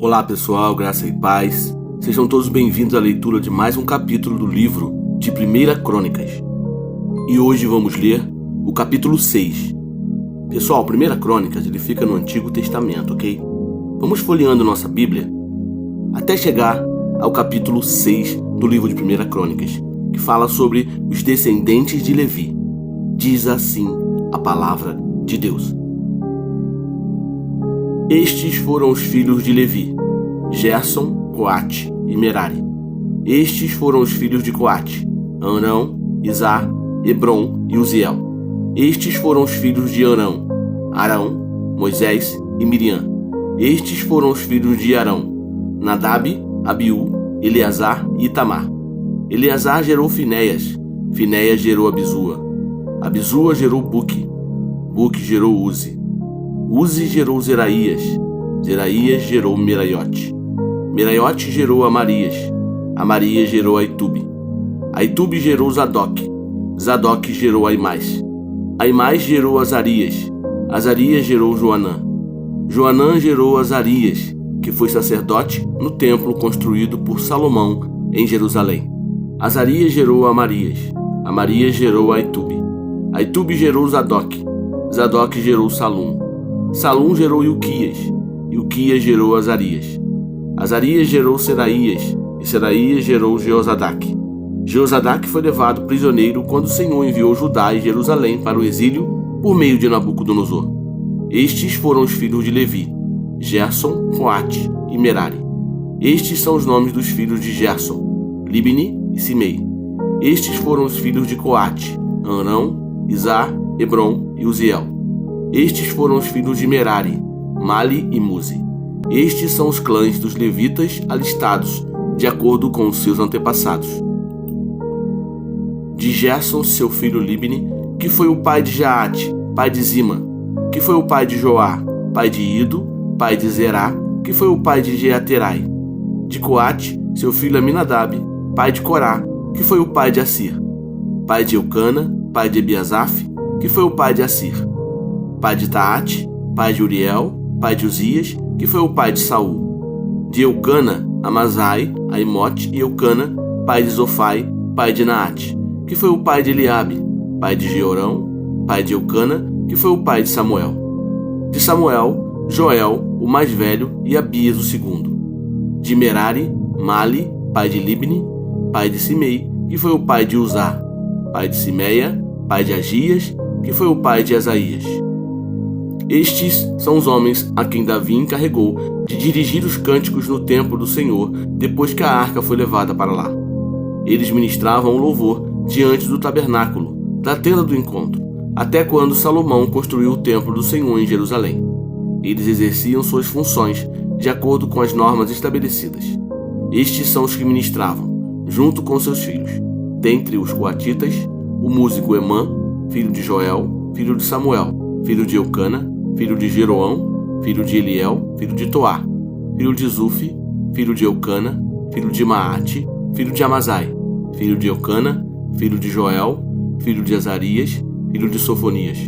Olá pessoal, graça e paz. Sejam todos bem-vindos à leitura de mais um capítulo do livro de 1 Crônicas. E hoje vamos ler o capítulo 6. Pessoal, 1 Crônicas ele fica no Antigo Testamento, ok? Vamos folheando nossa Bíblia até chegar ao capítulo 6 do livro de 1 Crônicas, que fala sobre os descendentes de Levi. Diz assim a palavra de Deus. Estes foram os filhos de Levi: Gerson, Coate e Merari. Estes foram os filhos de Coate: Arão, Izar, Hebron e Uziel. Estes foram os filhos de Arão: Moisés e Miriam. Estes foram os filhos de Arão: Nadab, Abiú, Eleazar e Itamar. Eleazar gerou Finéias. Finéias gerou Abisua. Abisua gerou Buque. Buque gerou Uzi. Uzi gerou Zeraías. Zeraías gerou Meraiote. Meraiote gerou Amarias. Amarias gerou Aitube. Aitube gerou Zadok. Zadok gerou Aimás. Aimás gerou Azarias. Azarias gerou Joanã. Joanã gerou Azarias, que foi sacerdote no templo construído por Salomão em Jerusalém. Azarias gerou Amarias. Amarias gerou Aitube. Aitube gerou Zadok. Zadok gerou Salum. Salum gerou Ilquias. Ilquias gerou Azarias. Azarias gerou Seraías. E Seraías gerou Jeozadak. Jeozadak foi levado prisioneiro quando o Senhor enviou Judá e Jerusalém para o exílio por meio de Nabucodonosor. Estes foram os filhos de Levi: Gerson, Coate e Merari. Estes são os nomes dos filhos de Gerson: Libni e Simei. Estes foram os filhos de Coate: Arão, Izar, Hebron e Uziel. Estes foram os filhos de Merari: Mali e Muzi. Estes são os clãs dos levitas alistados de acordo com os seus antepassados. De Gerson, seu filho Libni, que foi o pai de Jaate, pai de Zima, que foi o pai de Joá, pai de Ido, pai de Zerá, que foi o pai de Jeaterai. De Coate, seu filho Aminadab, pai de Corá, que foi o pai de Assir. Pai de Eucana, pai de Ebiasaf, que foi o pai de Assir. Pai de Taate, pai de Uriel, pai de Uzias, que foi o pai de Saul. De Eucana, Amazai, Aimote e Eucana, pai de Zofai, pai de Naate, que foi o pai de Eliabe, pai de Jeorão, pai de Eucana, que foi o pai de Samuel. De Samuel, Joel, o mais velho, e Abias, o segundo. De Merari, Mali, pai de Libni, pai de Simei, que foi o pai de Uzá, pai de Simeia, pai de Agias, que foi o pai de Asaías. Estes são os homens a quem Davi encarregou de dirigir os cânticos no templo do Senhor depois que a arca foi levada para lá. Eles ministravam o louvor diante do tabernáculo, da tenda do encontro, até quando Salomão construiu o templo do Senhor em Jerusalém. Eles exerciam suas funções de acordo com as normas estabelecidas. Estes são os que ministravam, junto com seus filhos. Dentre os coatitas, o músico Emã, filho de Joel, filho de Samuel, filho de Eucana, filho de Jeroão, filho de Eliel, filho de Toá, filho de Zufi, filho de Eucana, filho de Maate, filho de Amazai, filho de Eucana, filho de Joel, filho de Azarias, filho de Sofonias,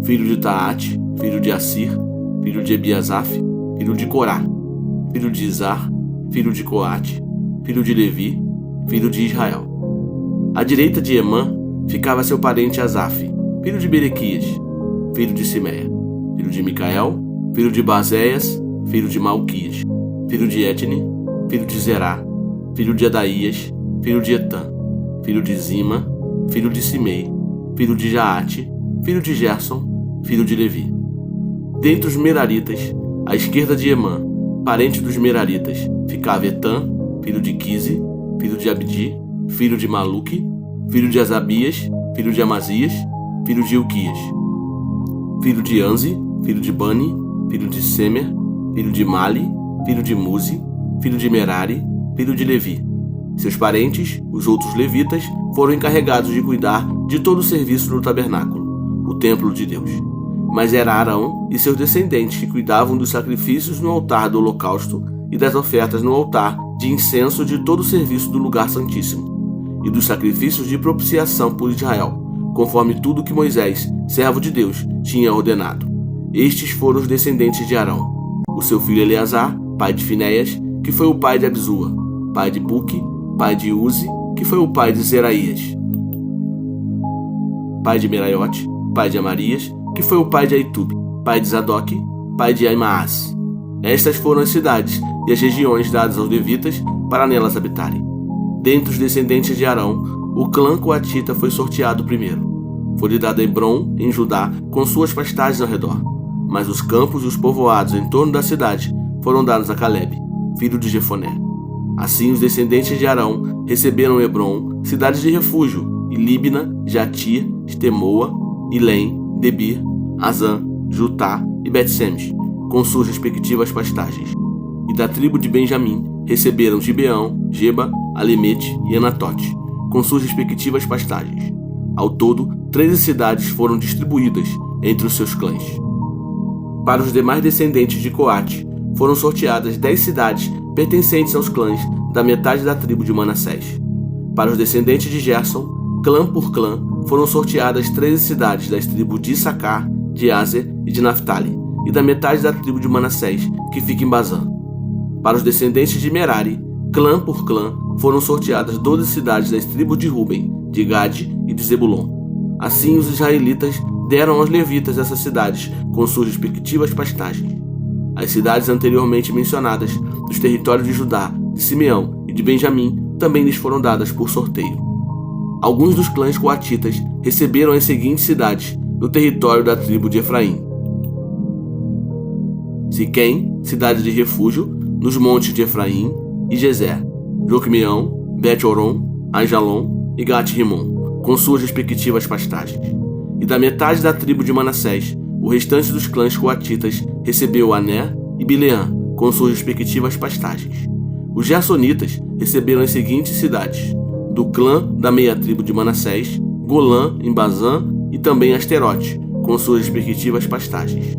filho de Taate, filho de Assir, filho de Ebiasaf, filho de Corá, filho de Izar, filho de Coate, filho de Levi, filho de Israel. À direita de Emã ficava seu parente Asaf, filho de Berequias, filho de Simeia, filho de Micael, filho de Bazéias, filho de Malquias, filho de Etne, filho de Zerá, filho de Adaías, filho de Etã, filho de Zima, filho de Simei, filho de Jaate, filho de Gerson, filho de Levi. Dentre os Meraritas, à esquerda de Emã, parente dos Meraritas, ficava Etã, filho de Quise, filho de Abdi, filho de Maluque, filho de Asabias, filho de Amazias, filho de Ilquias, filho de Anzi, filho de Bani, filho de Semer, filho de Mali, filho de Muzi, filho de Merari, filho de Levi. Seus parentes, os outros levitas, foram encarregados de cuidar de todo o serviço do tabernáculo, o templo de Deus. Mas era Arão e seus descendentes que cuidavam dos sacrifícios no altar do holocausto e das ofertas no altar de incenso de todo o serviço do lugar santíssimo, e dos sacrifícios de propiciação por Israel, conforme tudo que Moisés, servo de Deus, tinha ordenado. Estes foram os descendentes de Arão: o seu filho Eleazar, pai de Finéias, que foi o pai de Abisua, pai de Buque, pai de Uzi, que foi o pai de Zeraías, pai de Meraiote, pai de Amarias, que foi o pai de Aitube, pai de Zadoque, pai de Aimaas. Estas foram as cidades e as regiões dadas aos levitas para nelas habitarem. Dentre os descendentes de Arão, o clã coatita foi sorteado primeiro. Foi-lhe dado Hebrom, em Judá, com suas pastagens ao redor. Mas os campos e os povoados em torno da cidade foram dados a Calebe, filho de Jefoné. Assim, os descendentes de Arão receberam Hebrom, cidades de refúgio, e Líbna, Jatir, Estemoa, Ilém, Debir, Azã, Jutá e Bet-Semes, com suas respectivas pastagens. E da tribo de Benjamim receberam Gibeão, Geba, Alemete e Anatote, com suas respectivas pastagens. Ao todo, 13 cidades foram distribuídas entre os seus clãs. Para os demais descendentes de Coate, foram sorteadas 10 cidades pertencentes aos clãs da metade da tribo de Manassés. Para os descendentes de Gerson, clã por clã, foram sorteadas 13 cidades das tribos de Issacar, de Aser e de Naphtali, e da metade da tribo de Manassés, que fica em Bazã. Para os descendentes de Merari, clã por clã, foram sorteadas 12 cidades das tribos de Ruben, de Gade e de Zebulon. Assim, os israelitas deram aos levitas essas cidades com suas respectivas pastagens. As cidades anteriormente mencionadas dos territórios de Judá, de Simeão e de Benjamim também lhes foram dadas por sorteio. Alguns dos clãs coatitas receberam as seguintes cidades no território da tribo de Efraim: Siquém, cidade de refúgio, nos montes de Efraim, e Gezer, Jocmeão, Bet-Horon, Aijalon e Gat-Rimon, com suas respectivas pastagens. E da metade da tribo de Manassés, o restante dos clãs coatitas recebeu Ané e Bileã, com suas respectivas pastagens. Os gersonitas receberam as seguintes cidades: do clã da meia tribo de Manassés, Golã, em Bazã, e também Asterote, com suas respectivas pastagens.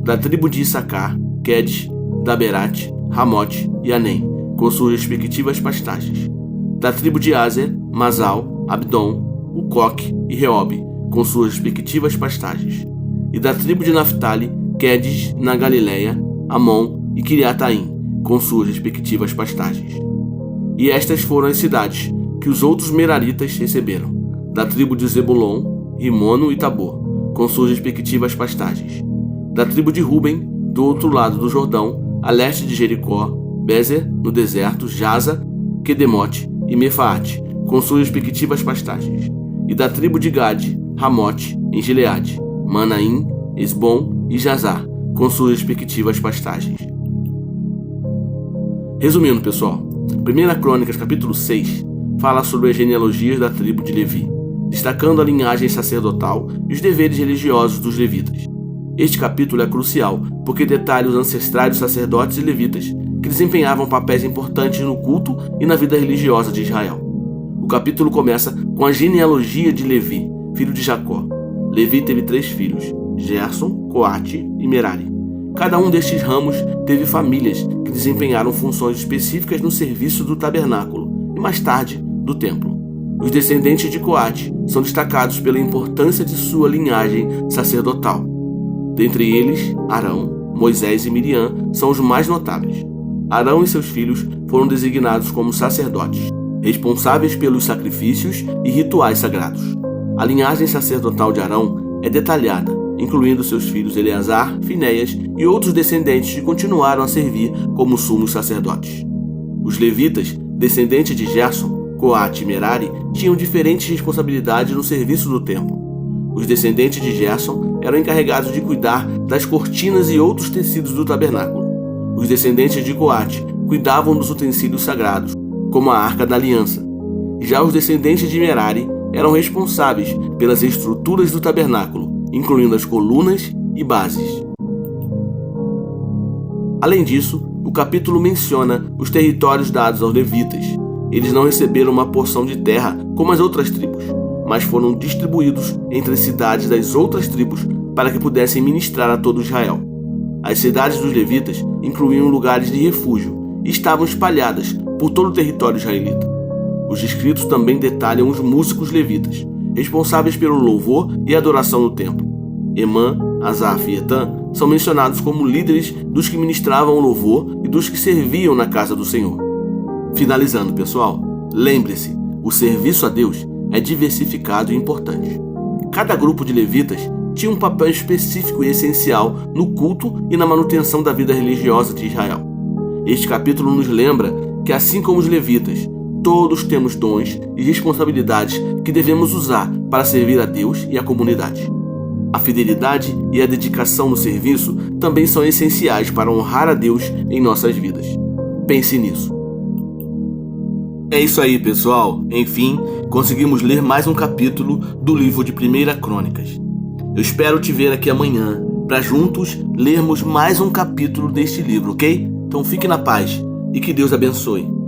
Da tribo de Issacar, Quedes, Daberate, Ramote e Anem, com suas respectivas pastagens. Da tribo de Aser, Masal, Abdon, Ucoque e Reobe, com suas respectivas pastagens. E da tribo de Naphtali, Quedes, na Galileia, Amon e Kiriataim, com suas respectivas pastagens. E estas foram as cidades que os outros meraritas receberam: da tribo de Zebulon, Rimono e Tabor, com suas respectivas pastagens. Da tribo de Ruben, do outro lado do Jordão, a leste de Jericó, Bezer, no deserto, Jaza, Quedemote e Mefaate, com suas respectivas pastagens. E da tribo de Gade, Ramote, em Gileade, Manaim, Esbom e Jazar, com suas respectivas pastagens. Resumindo, pessoal, 1 Crônicas capítulo 6 fala sobre as genealogias da tribo de Levi, destacando a linhagem sacerdotal e os deveres religiosos dos levitas. Este capítulo é crucial porque detalha os ancestrais dos sacerdotes e levitas que desempenhavam papéis importantes no culto e na vida religiosa de Israel. O capítulo começa com a genealogia de Levi, filho de Jacó. Levi teve 3 filhos, Gerson, Coate e Merari. Cada um destes ramos teve famílias que desempenharam funções específicas no serviço do tabernáculo e, mais tarde, do templo. Os descendentes de Coate são destacados pela importância de sua linhagem sacerdotal. Dentre eles, Arão, Moisés e Miriam são os mais notáveis. Arão e seus filhos foram designados como sacerdotes, responsáveis pelos sacrifícios e rituais sagrados. A linhagem sacerdotal de Arão é detalhada, incluindo seus filhos Eleazar, Finéias e outros descendentes que continuaram a servir como sumos sacerdotes. Os levitas, descendentes de Gerson, Coate e Merari, tinham diferentes responsabilidades no serviço do templo. Os descendentes de Gerson eram encarregados de cuidar das cortinas e outros tecidos do tabernáculo. Os descendentes de Coate cuidavam dos utensílios sagrados, como a Arca da Aliança. Já os descendentes de Merari eram responsáveis pelas estruturas do tabernáculo, incluindo as colunas e bases. Além disso, o capítulo menciona os territórios dados aos levitas. Eles não receberam uma porção de terra como as outras tribos, mas foram distribuídos entre as cidades das outras tribos para que pudessem ministrar a todo Israel. As cidades dos levitas incluíam lugares de refúgio e estavam espalhadas por todo o território israelita. Os escritos também detalham os músicos levitas, responsáveis pelo louvor e adoração no templo: Emã, Asaf e Etã, são mencionados como líderes dos que ministravam o louvor e dos que serviam na casa do Senhor. Finalizando, pessoal, lembre-se, o serviço a Deus é diversificado e importante. Cada grupo de levitas tinha um papel específico e essencial no culto e na manutenção da vida religiosa de Israel. Este capítulo nos lembra que, assim como os levitas, todos temos dons e responsabilidades que devemos usar para servir a Deus e a comunidade. A fidelidade e a dedicação no serviço também são essenciais para honrar a Deus em nossas vidas. Pense nisso. É isso aí, pessoal. Enfim, conseguimos ler mais um capítulo do livro de 1 Crônicas. Eu espero te ver aqui amanhã para juntos lermos mais um capítulo deste livro, ok? Então fique na paz e que Deus abençoe.